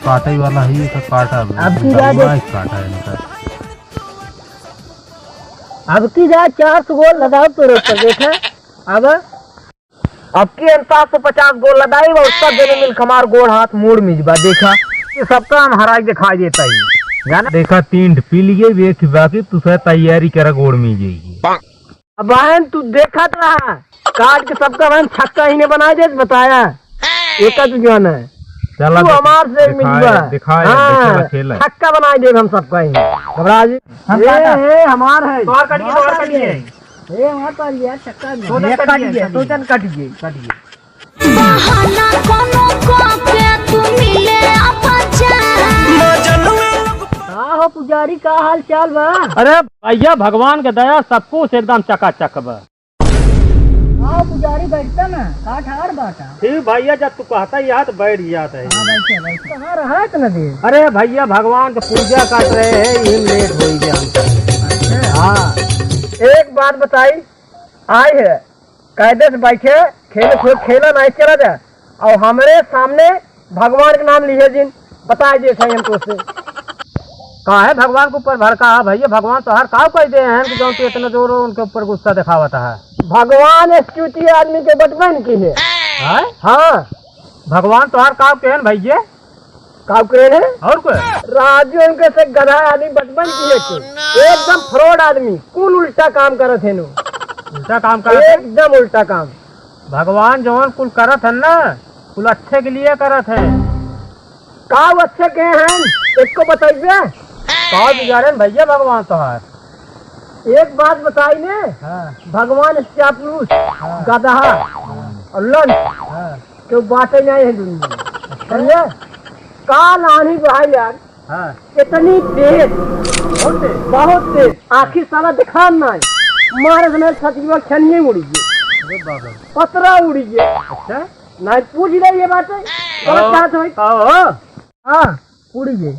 काटे वाला ही तो काटा अब की काटा है इनका। अब की जा 400 गोल लगाओ तो रोक देखा। अब की 750 गोल लगाई वो उसका देने मिल खमार गोड़ हाथ मोड़ मिजबा देखा। ये सबका हम हराई दिखाई देता ही जाना। देखा 3 पी लिए वेख बाकी तुझे तैयारी करा गोड़ में जाएगी। अब बहन तू देखा रहा काट के सबका बहन छक्का ही ने बनाए दे बताया एक जाना है। चला तू हमार से मिलवा छक्का बनाए दे हम सबका ही। घबरा जी ये हमार है तोर कटिए ए हमार पर यार छक्का तो चल काटिए बहाना कोनो को के तू मिले हो पुजारी का हाल चाल बा। अरे भैया भगवान के दया सब कुछ एकदम चकाचक बा। हाँ पुजारी बैठता ना काट हार बाटा। ठीक भैया जब तू कहता यहाँ तो बैठ जाता है। कहाँ रहा इतना देर? अरे भैया भगवान की पूजा कर रहे हैं ये लेट हो गया। हाँ एक बात बताई आई है कायदे से बैठे खेला नहीं चला जाए और हमारे सामने भगवान के नाम लिए जिन बताए दे हमको से कहा है भगवान के ऊपर भड़का भैया भगवान तो हर काम कर दे हैं कि जो तू इतना जोर उनके ऊपर गुस्सा दिखावता है। भगवान एक्यूटी आदमी के बचपन की है। हाँ भगवान तो हर काम के है भैया काम करे है और कोई राजू उनके से गधा आदमी बचपन की है एकदम फ्रॉड आदमी कुल उल्टा काम करत है उल्टा काम कर एकदम उल्टा काम। भगवान जवान कुल करत है ना कुल अच्छे के लिए करत है। काम अच्छे के हैं एक को बताइए कहा गुजारे भैया भगवान तो है। एक बात बताई ने भगवान चापलूस गधा और लंच क्यों बाटे नहीं है दुनिया में समझे। काल आनी भाई यार इतनी तेज बहुत तेज आखिर साला दिखा ना मारे समय छतिया छनिए उड़ी गए पतरा उड़ी गए। अच्छा नहीं पूछ ले ये बातें हाँ उड़ी गई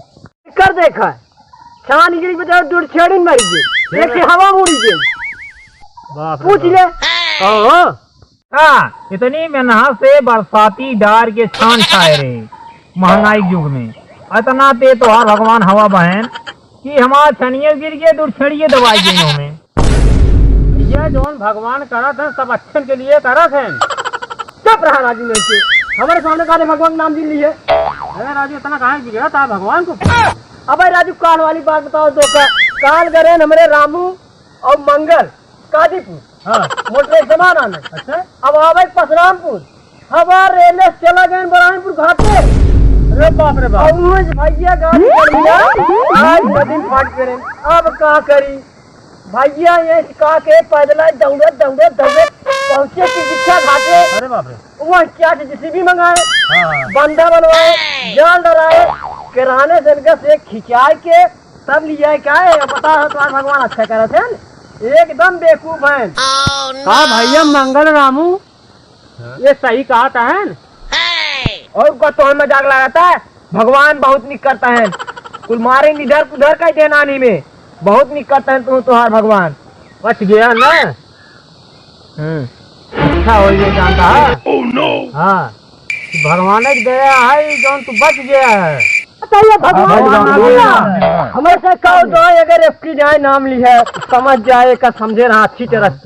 कर देखा छान गिरी बता दूर छेड़ी मारी गई एक हवा उड़ी गई पूछ ले। हाँ इतनी मेहनत से बरसाती डार के छान छाए रहे महंगाई युग में इतना ते तो हाँ भगवान हवा बहन कि हमारा छनिए गिर गए दूर छेड़िए दवाई गई हमें। भैया जोन भगवान करत है सब अच्छे के लिए करत है। चुप रहा राजू नहीं हमारे सामने काले भगवान नाम जी लिए। अरे राजू इतना कहाँ गिरा था भगवान को। अब राजू काल वाली बात बताओ दो का काल गए हमारे रामू और मंगल काजीपुर मोटर सामान आने। अच्छा अब आवे परशुरामपुर हमारे रेलवे चला गए बरानपुर घाटे। अरे बाप रे बाप भैया गाड़ी आज नदी फाट करे अब क्या करी भैया ये का के पैदल दौड़े पहुंचे की दीक्षा घाटे। अरे बाप रे वहाँ क्या जेसीबी मंगाए बंदा बनवाए जाल डराए किराने से इनका से खिंचाए के सब लिया क्या है पता है तुम्हारा भगवान अच्छा करे थे एकदम बेवकूफ है। कहा भैया मंगल रामू ये सही कहा था है और तो मजाक लगाता है भगवान बहुत निक करता है कुल मारे इधर उधर का देना नहीं में बहुत निक करता है तुम तुम्हार भगवान बच गया ना। अच्छा हो गया जानता है हाँ भगवान की दया है जो तू बच गया है। हमारे से कहो तो अगर इसकी जाए नाम ली है समझ जाए का समझे रहा अच्छी तरह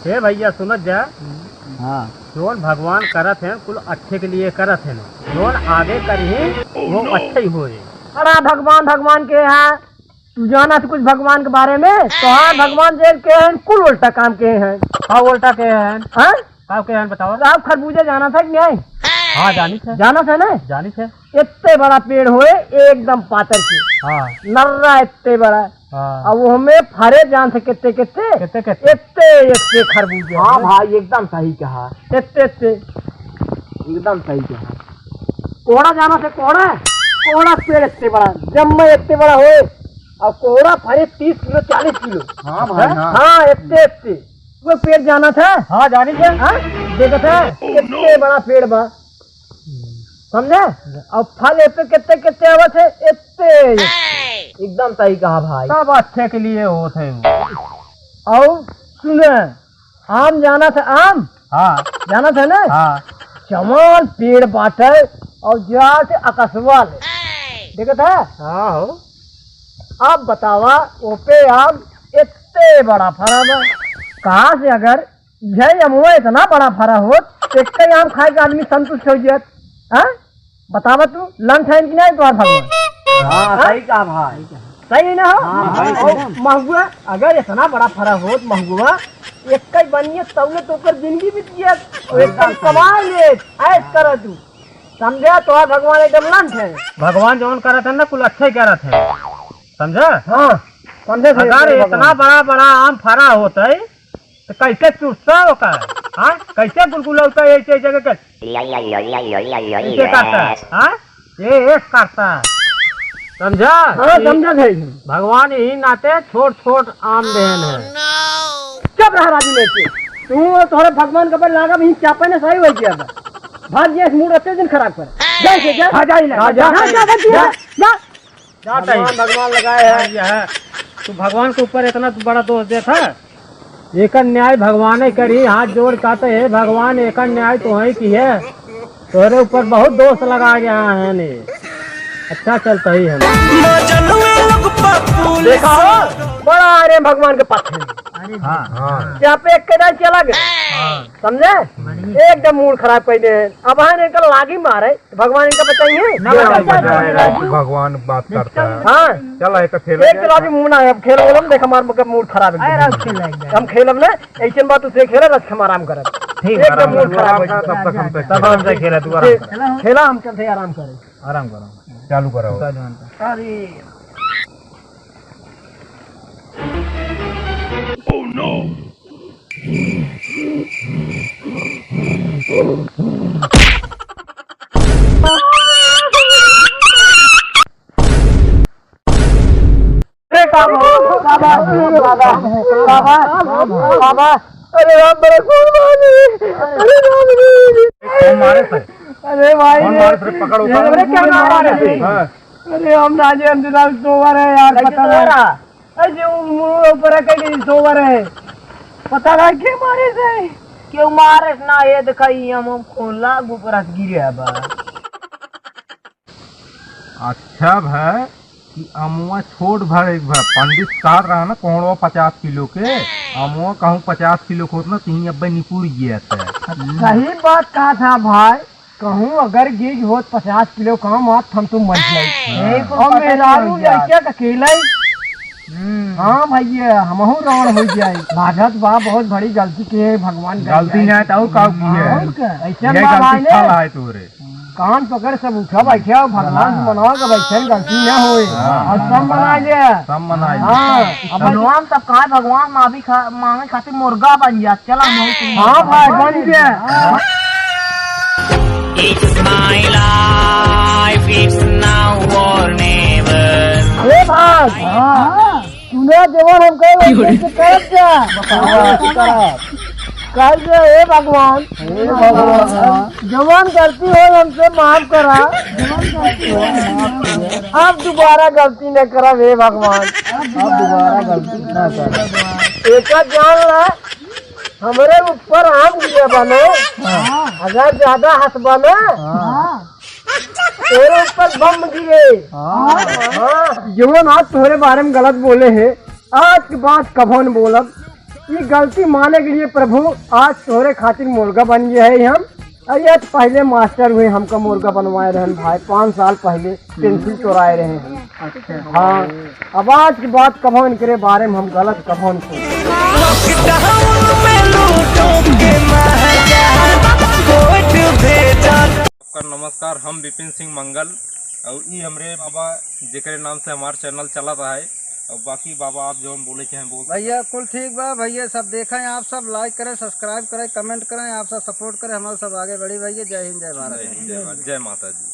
से भैया समझ जा। हाँ जोन भगवान करत है कुल अच्छे के लिए करत है जोन आगे करी वो अच्छा ही हो। अरे भगवान भगवान के हैं तू जाना तो कुछ भगवान के बारे में तो हाँ भगवान देव के हैं कुल उल्टा काम के हैं। हाँ उल्टा के हैं हाँ के हैं बताओ। आप खरबूजा जाना था कि नहीं? हाँ जानी थे जाना था ना जानी थे इतने बड़ा पेड़ हुए एकदम पातर की नर्रा इतने बड़ा अब वो हमें फरे जान से कितने इतने खरबूजे। हाँ भाई एकदम सही कहा इतने एकदम सही कहा। कोड़ा जाना से कोड़ा पेड़ इतने बड़ा जब मैं इतने बड़ा हुए और कोड़ा फरे 30 किलो 40 किलो। हाँ भाई हाँ इतने वो पेड़ जाना था। हाँ जानी थे देखा था कितने बड़ा पेड़ बा समझे और फल इतने कितने आवत है इतने एकदम सही कहा भाई सब अच्छे के लिए होते हैं। और सुने आम जाना था आम जाना था ना चमान पेड़ बाटे और जा से अकस्मात ठीक है। हाँ हो। अब बतावा ओपे आम इतने बड़ा फरा है, कहाँ से अगर यही अमुआ इतना बड़ा फरा हो एक ही आम खाए के आदमी संतुष्ट हो जात। हाँ बतावा तू लंच है कि नहीं तुम्हारा भगवान। हाँ सही कहा भाई। सही ना हो महुआ अगर इतना बड़ा फरा हो महुआ एक ही बनिए तब ने तो कर जिंदगी बीत गया एकदम कमा ले ऐस कर तू समझा। तो भगवान एकदम लंच है। भगवान जो करत है ना कुल अच्छा ही करत है, समझा। हाँ समझे। अगर इतना बड़ा बड़ा आम फरा होता है तो कैसे चूसता होगा। हाँ कैसे गुलगुला होता है ऐसे जगह कर ऐसे करता है। हाँ ये करता है, समझा। हाँ समझा भाई। भगवान यही नाते छोट छोट आम देन है। चुप रहा राजू लेके तू तोहरे भगवान के पर लागा भी चापे ने सही हो गया भाग ये मूड अच्छे दिन खराब कर जैसे जा जा भगवान लगाए है। तू भगवान के ऊपर इतना बड़ा दोष देता है। एक न्याय भगवान ही करी, हाथ जोड़ कहते है भगवान एक न्याय तो ही की है। तोरे ऊपर बहुत दोष लगा गया है ने अच्छा चलता ही है। देखा हो बड़ा अरे भगवान के पास यहाँ पे एक कदा चला गया समझे एकदम मूड खराब कर दे। अब इनका लागी मारे भगवान इनका बताइए भगवान बात करता है। हाँ चल एक खेल एक लागी मुंह ना अब खेल बोलम देख हमार मूड खराब है। हम खेलब ना ऐसे बात उसे खेले रख हम आराम करब एकदम मूड खराब है। तब हमसे खेला तू खेला हम चलते आराम करें आराम करो चालू करो। अरे बाबा अरे राम बड़े अरे अरे भाई पकड़ो क्या मारे अरे हम राजे हम सोवर है यार पता रहा अरे ऊपर कहीं सोवर है पता रहा क्यों मारे से क्यों मारे ना ये दिखाई हम खोला ऊपर गिरे बा। अच्छा भाई कि अमुआ छोट भर पंडित काट रहा ना कौड़वा 50 किलो के अमुआ कहूँ 50 किलो को ना तीन अब्बे निपुर गया था। सही बात कहा था भाई कहूँ अगर गिग हो 50 किलो काम हाथ हम तुम मर जाए और मेरा अकेला हाँ भैया हमहू रावण हो जाए भागत बा बहुत बड़ी गलती की है भगवान गलती नहीं तो काऊ की है ऐसे तोरे कान पकड़ सब उठा बैठे भगवान से मनाओ के बैठे गलती न हो और सब मना लिया सब मनाई। हाँ भगवान तब कहा भगवान माफी मांगे खातिर मुर्गा बन गया चला हाँ भाई बन गया। It's my life, it's now or never. अरे भाई तूने जवान हम कैसे हे भगवान जवान गलती हो हमसे माफ करा अब दोबारा गलती न करा हे भगवान अब दोबारा गलती न करा। एक जान ला हमारे ऊपर आम गिरे बने अगर ज्यादा हंसबा ना तेरे ऊपर बम गिरे। जवान आज तुम्हारे बारे में गलत बोले है आज की बात कभो न बोलब ये गलती माने के लिए प्रभु आज तोहरे खातिर मुर्गा बन गया है हम। अरे पहले मास्टर हुए हमका मुर्गा बनवाए रहे भाई 5 साल पहले पेंसिल चुराए रहे हैं। अच्छा हाँ अब आज की बात कभो इनके बारे में हम गलत कभो न नमस्कार हम विपिन सिंह मंगल और ये हमरे बाबा जेकरे नाम से हमारा चैनल चला रहा है और बाकी बाबा आप जो हम बोले चाहें बोल भैया कुल ठीक बा भैया सब देखें आप सब लाइक करें सब्सक्राइब करें कमेंट करें आप सब सपोर्ट करें हमारे सब आगे बढ़ी भैया। जय हिंद जय भारत जय माता दी।